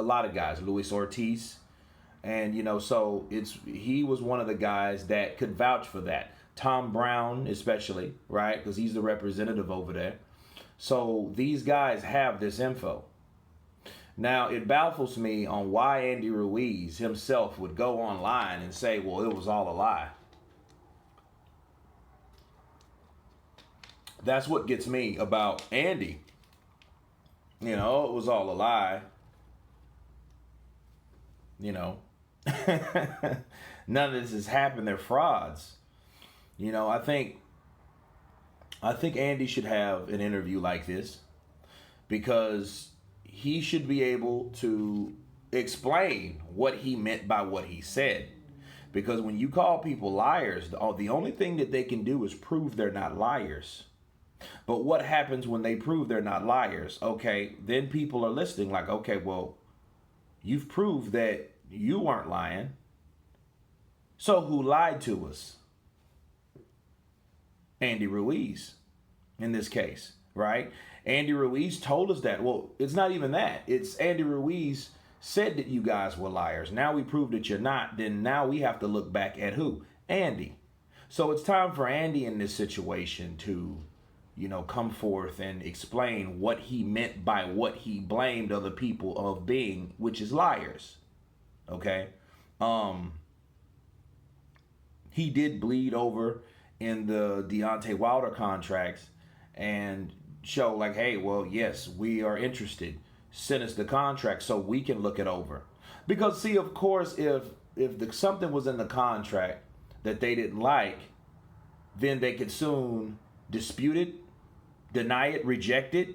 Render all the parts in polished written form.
lot of guys, Luis Ortiz, and so he was one of the guys that could vouch for that. Tom Brown, especially, right, because he's the representative over there. So these guys have this info. Now, it baffles me on why Andy Ruiz himself would go online and say, well, it was all a lie. That's what gets me about Andy. It was all a lie. None of this has happened. They're frauds. I think Andy should have an interview like this because he should be able to explain what he meant by what he said. Because when you call people liars, the only thing that they can do is prove they're not liars. But what happens when they prove they're not liars? Okay, then people are listening like, okay, well, you've proved that you weren't lying. So who lied to us? Andy Ruiz, in this case, right? Andy Ruiz told us that. Well, it's not even that. It's Andy Ruiz said that you guys were liars. Now we proved that you're not. Then now we have to look back at who? Andy. So it's time for Andy in this situation to, come forth and explain what he meant by what he blamed other people of being, which is liars. Okay? He did bleed over in the Deontay Wilder contracts and show like, hey, well, yes, we are interested. Send us the contract so we can look it over. Because, see, of course, if something was in the contract that they didn't like, then they could soon dispute it, deny it, reject it,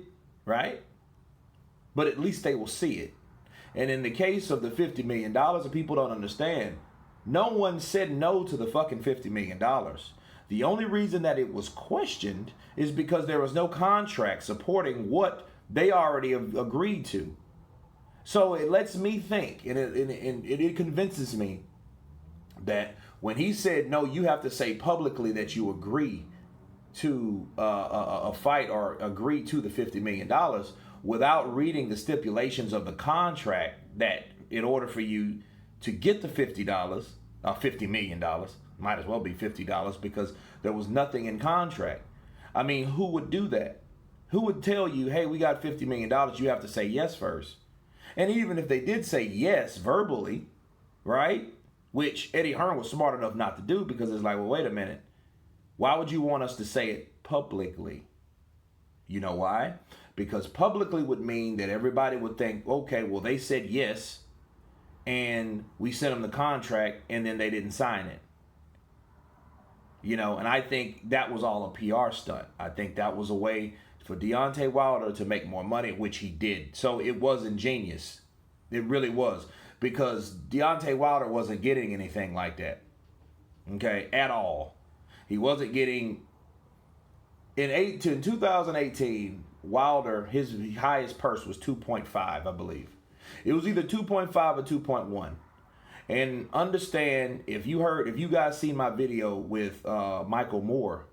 right? But at least they will see it. And in the case of the $50 million, people don't understand, no one said no to the fucking $50 million. The only reason that it was questioned is because there was no contract supporting what they already agreed to. So it lets me think, and it convinces me that when he said, no, you have to say publicly that you agree to a fight or agree to the $50 million without reading the stipulations of the contract, that in order for you to get the $50 million, might as well be $50 because there was nothing in contract. I mean, who would do that? Who would tell you, hey, we got $50 million, you have to say yes first? And even if they did say yes verbally, right, which Eddie Hearn was smart enough not to do, because it's like, well, wait a minute. Why would you want us to say it publicly? You know why? Because publicly would mean that everybody would think, okay, well, they said yes, and we sent them the contract, and then they didn't sign it. And I think that was all a PR stunt. I think that was a way for Deontay Wilder to make more money, which he did. So it was ingenious. It really was. Because Deontay Wilder wasn't getting anything like that. Okay, at all. He wasn't getting... In 2018, Wilder, his highest purse was 2.5, I believe. It was either 2.5 or 2.1. And understand, if you guys seen my video with Michael Moore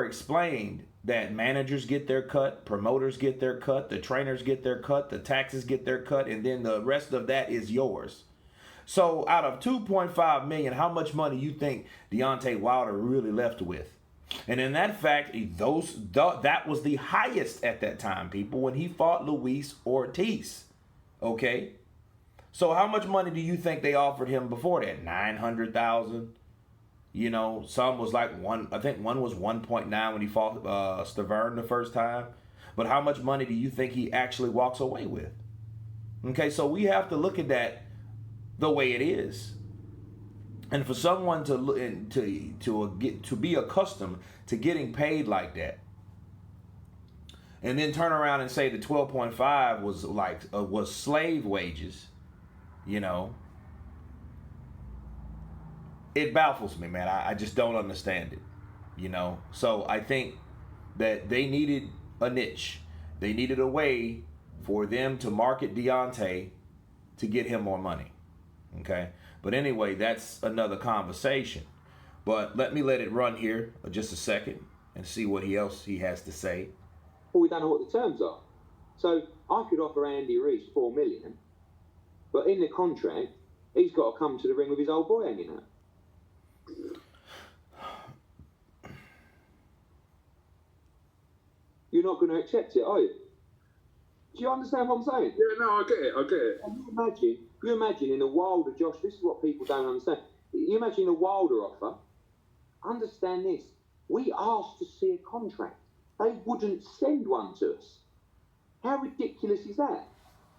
explained that managers get their cut, promoters get their cut, the trainers get their cut, the taxes get their cut, and then the rest of that is yours. So out of 2.5 million, how much money you think Deontay Wilder really left with? And in that fact, that was the highest at that time, people, when he fought Luis Ortiz. Okay? So how much money do you think they offered him before that? $900,000. Some was like I think one was 1.9 when he fought Stavern the first time. But how much money do you think he actually walks away with? Okay, so we have to look at that the way it is. And for someone to be accustomed to getting paid like that, and then turn around and say the 12.5 was slave wages, it baffles me, man. I just don't understand it, So I think that they needed a niche. They needed a way for them to market Deontay to get him more money. Okay? But anyway, that's another conversation. But let it run here for just a second and see what else he has to say. Well, we don't know what the terms are. So I could offer Andy Ruiz $4 million, But in the contract, he's got to come to the ring with his old boy hanging out. You're not going to accept it, are you? Do you understand what I'm saying? Yeah, no, I get it. And you imagine in a wilder, Josh, this is what people don't understand. You imagine a wilder offer. Understand this. We asked to see a contract. They wouldn't send one to us. How ridiculous is that?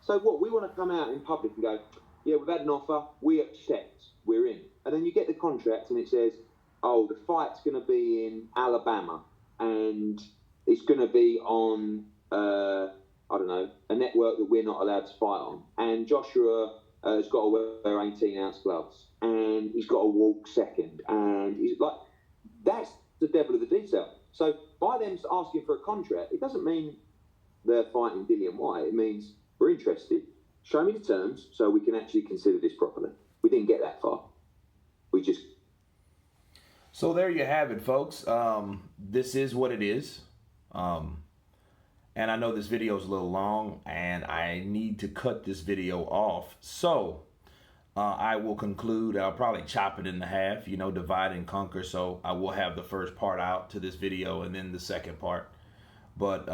So what, we want to come out in public and go, yeah, we've had an offer, we accept, we're in. And then you get the contract and it says, oh, the fight's going to be in Alabama and it's going to be on, I don't know, a network that we're not allowed to fight on. And Joshua has got to wear 18-ounce gloves and he's got to walk second. And he's like, that's the devil of the detail. So by them asking for a contract, it doesn't mean they're fighting Dillian Whyte. It means we're interested. Show me the terms so we can actually consider this properly. We didn't get that far. We just... So there you have it, folks. This is what it is. And I know this video is a little long and I need to cut this video off. So I will conclude. I'll probably chop it in half, you know, divide and conquer. So I will have the first part out to this video and then the second part. But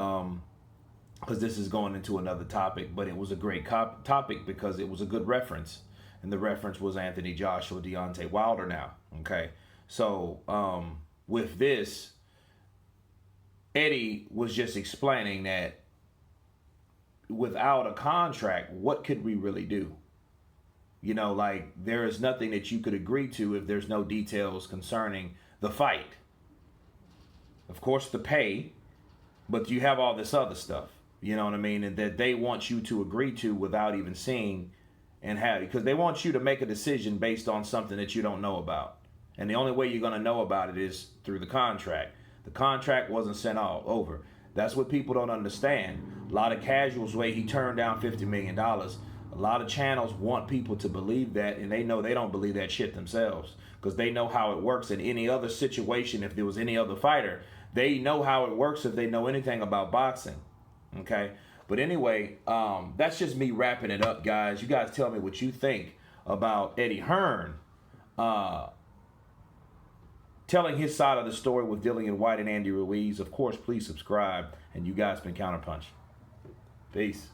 because this is going into another topic, but it was a great topic because it was a good reference. And the reference was Anthony Joshua, Deontay Wilder now. Okay. So with this, Eddie was just explaining that without a contract, what could we really do? You know, like there is nothing that you could agree to if there's no details concerning the fight. Of course, the pay, but you have all this other stuff. You know what I mean? And that they want you to agree to without even seeing and have, because they want you to make a decision based on something that you don't know about. And the only way you're going to know about it is through the contract. The contract wasn't sent all over. That's what people don't understand. A lot of casuals way he turned down $50 million. A lot of channels want people to believe that, and they know they don't believe that shit themselves because they know how it works in any other situation. If there was any other fighter, they know how it works if they know anything about boxing. Okay, but anyway, that's just me wrapping it up, guys. You guys tell me what you think about Eddie Hearn telling his side of the story with Dillian Whyte and Andy Ruiz. Of course, please subscribe, and you guys been Counterpunch. Peace.